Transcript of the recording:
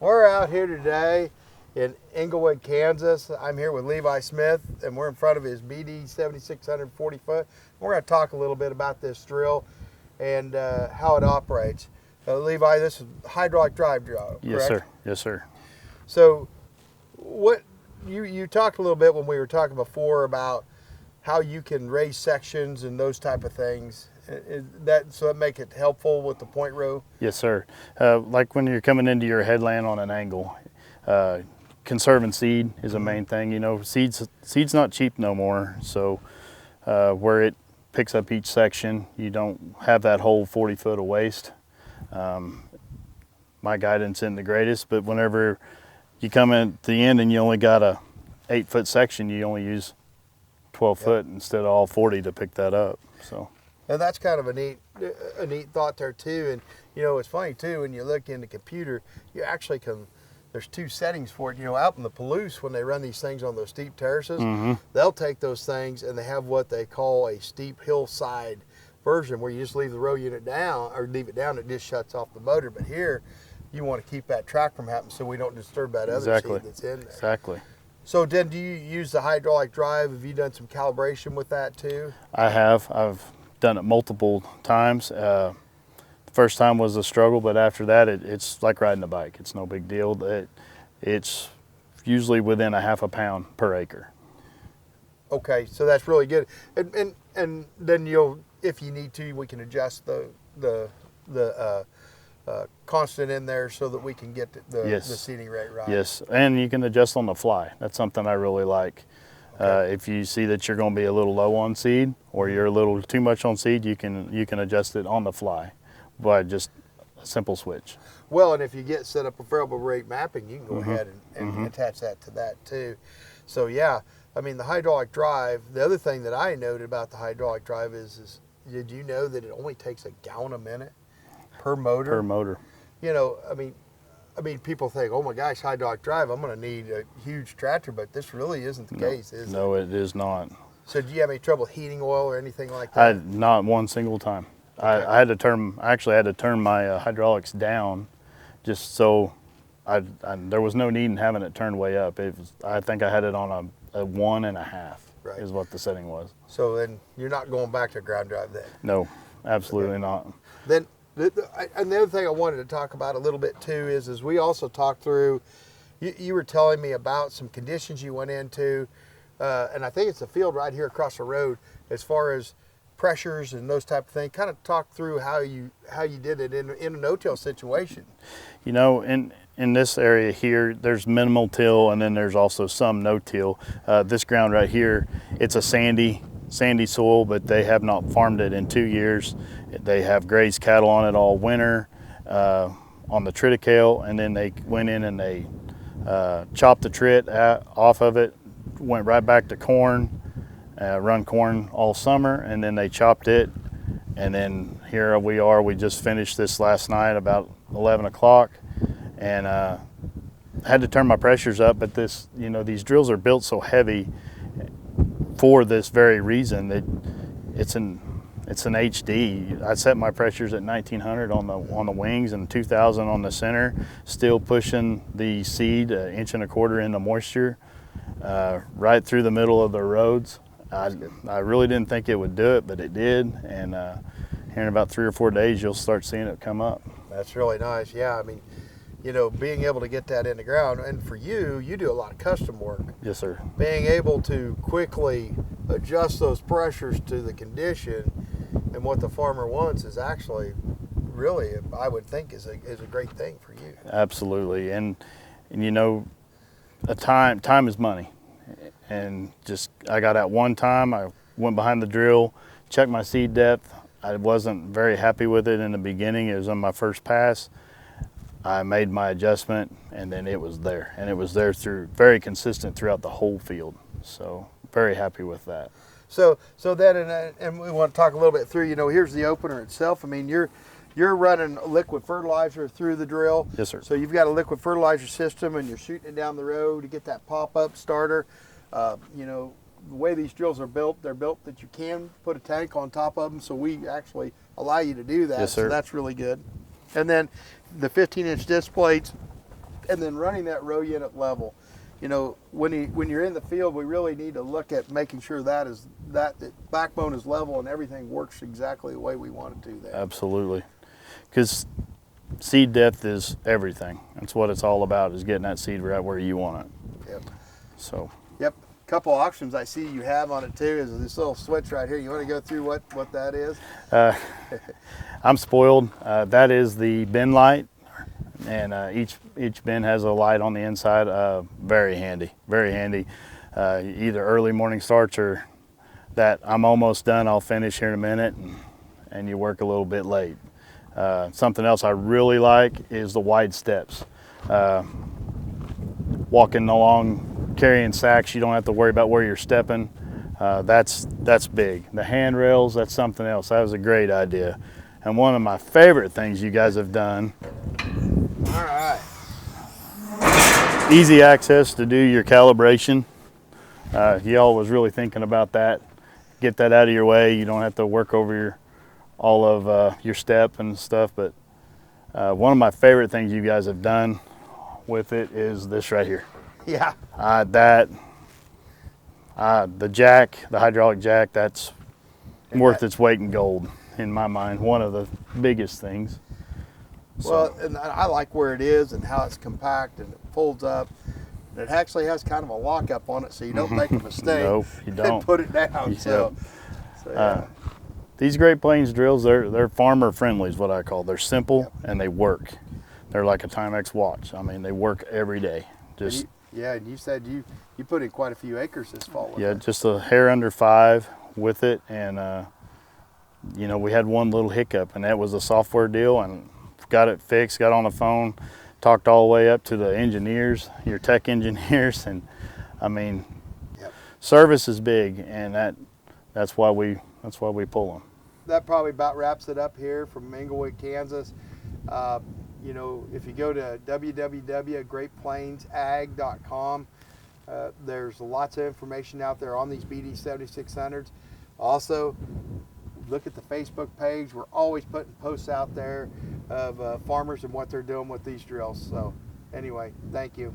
We're out here today in Englewood, Kansas. I'm here with Levi Smith, and we're in front of his BD 7600 40 foot. We're going to talk a little bit about this drill and how it operates. Levi, this is hydraulic drive drill, correct? Yes, sir. Yes, sir. So, what you talked a little bit when we were talking before about how you can raise sections and those type of things. So that make it helpful with the point row? Yes, sir. Like when you're coming into your headland on an angle, conserving seed is a main thing. You know, seed's not cheap no more. So where it picks up each section, you don't have that whole 40 foot of waste. My guidance isn't the greatest, but whenever you come in at the end and you only got a 8 foot section, you only use 12 foot instead of all 40 to pick that up. So. And that's kind of a neat thought there too. And you know, it's funny too, when you look in the computer, you actually can, there's two settings for it. You know, out in the Palouse, when they run these things on those steep terraces, they'll take those things and they have what they call a steep hillside version, where you just leave the row unit down, or leave it down, it just shuts off the motor. But here, you want to keep that track from happening so we don't disturb that other seed that's in there. Exactly. So then, do you use the hydraulic drive? Have you done some calibration with that too? I have. I've done it multiple times. The first time was a struggle, but after that, it's like riding a bike. It's no big deal. It's usually within a half a pound per acre. Okay, so that's really good. And then you'll, if you need to, we can adjust the constant in there so that we can get the seeding rate right. Yes, and you can adjust on the fly. That's something I really like. Okay. If you see that you're going to be a little low on seed, or you're a little too much on seed, you can adjust it on the fly by just a simple switch. Well, and if you get set up a variable rate mapping, you can go ahead and attach that to that too. So yeah, I mean, the hydraulic drive, the other thing that I noted about the hydraulic drive is did you know that it only takes a gallon a minute per motor? Per motor. You know, I mean, people think, oh my gosh, hydraulic drive, I'm going to need a huge tractor, but this really isn't the case, is it? No, it is not. So do you have any trouble heating oil or anything like that? Not one single time. Okay. I actually had to turn my hydraulics down, just so there was no need in having it turned way up. I think I had it on a 1.5. Right. Is what the setting was. So then you're not going back to ground drive then? No, absolutely not. Then and the other thing I wanted to talk about a little bit too is we also talked through, you were telling me about some conditions you went into, and I think it's a field right here across the road, as far as pressures and those type of things. Kind of talk through how you did it in a no-till situation. You know, in this area here, there's minimal till, and then there's also some no-till. This ground right here, it's a sandy soil, but they have not farmed it in 2 years. They have grazed cattle on it all winter on the triticale, and then they went in and they chopped the trit off of it, went right back to corn, run corn all summer, and then they chopped it, and then here we are. We just finished this last night about 11 o'clock, and had to turn my pressures up, but these drills are built so heavy for this very reason. That it's an HD. I set my pressures at 1900 on the wings and 2000 on the center, still pushing the seed 1.25 inches into moisture right through the middle of the roads. I really didn't think it would do it, but it did, and here in about 3 or 4 days you'll start seeing it come up. That's really nice. Yeah, I mean, you know, being able to get that in the ground, and for you do a lot of custom work. Yes, sir. Being able to quickly adjust those pressures to the condition and what the farmer wants is actually really, I would think, is a great thing for you. Absolutely, and you know, time is money, and just I got out one time. I went behind the drill, checked my seed depth. I wasn't very happy with it in the beginning. It was on my first pass. I made my adjustment, and then it was there, and it was there very consistent throughout the whole field. So very happy with that. So then, and we want to talk a little bit through, you know, here's the opener itself. I mean, you're running liquid fertilizer through the drill. Yes, sir. So you've got a liquid fertilizer system, and you're shooting it down the road to get that pop-up starter. You know, the way these drills are built, they're built that you can put a tank on top of them, so we actually allow you to do that. Yes, sir. So that's really good. And then the 15-inch disc plates, and then running that row unit level. You know, when you're in the field, we really need to look at making sure that the backbone is level and everything works exactly the way we want it to there. Absolutely. Because seed depth is everything. That's what it's all about, is getting that seed right where you want it. Yep. So. Yep. Couple options I see you have on it too is this little switch right here. You want to go through what that is? I'm spoiled. That is the bin light, and each bin has a light on the inside. Very handy, very handy. Either early morning starts or that I'm almost done, I'll finish here in a minute, and you work a little bit late. Something else I really like is the wide steps. Walking along, carrying sacks, you don't have to worry about where you're stepping. That's big. The handrails, that's something else. That was a great idea. And one of my favorite things you guys have done. All right. Easy access to do your calibration. Y'all was really thinking about that. Get that out of your way. You don't have to work over all of your step and stuff. But one of my favorite things you guys have done with it is this right here. Yeah. The jack, the hydraulic jack, that's worth its weight in gold in my mind. One of the biggest things. Well, and I like where it is and how it's compact and it folds up. And it actually has kind of a lockup on it, so you don't make a mistake. No, you don't. And put it down. Yeah. So yeah. These Great Plains drills, they're farmer friendly is what I call. They're simple and they work. They're like a Timex watch. I mean, they work every day. Just. Yeah, and you said you put in quite a few acres this fall. Yeah, just a hair under 5 with it, and you know, we had one little hiccup, and that was a software deal, and got it fixed. Got on the phone, talked all the way up to the engineers, your tech engineers, and I mean, service is big, and that's why we pull them. That probably about wraps it up here from Englewood, Kansas. You know, if you go to www.greatplainsag.com, there's lots of information out there on these BD 7600s. Also, look at the Facebook page. We're always putting posts out there of farmers and what they're doing with these drills. So anyway, thank you.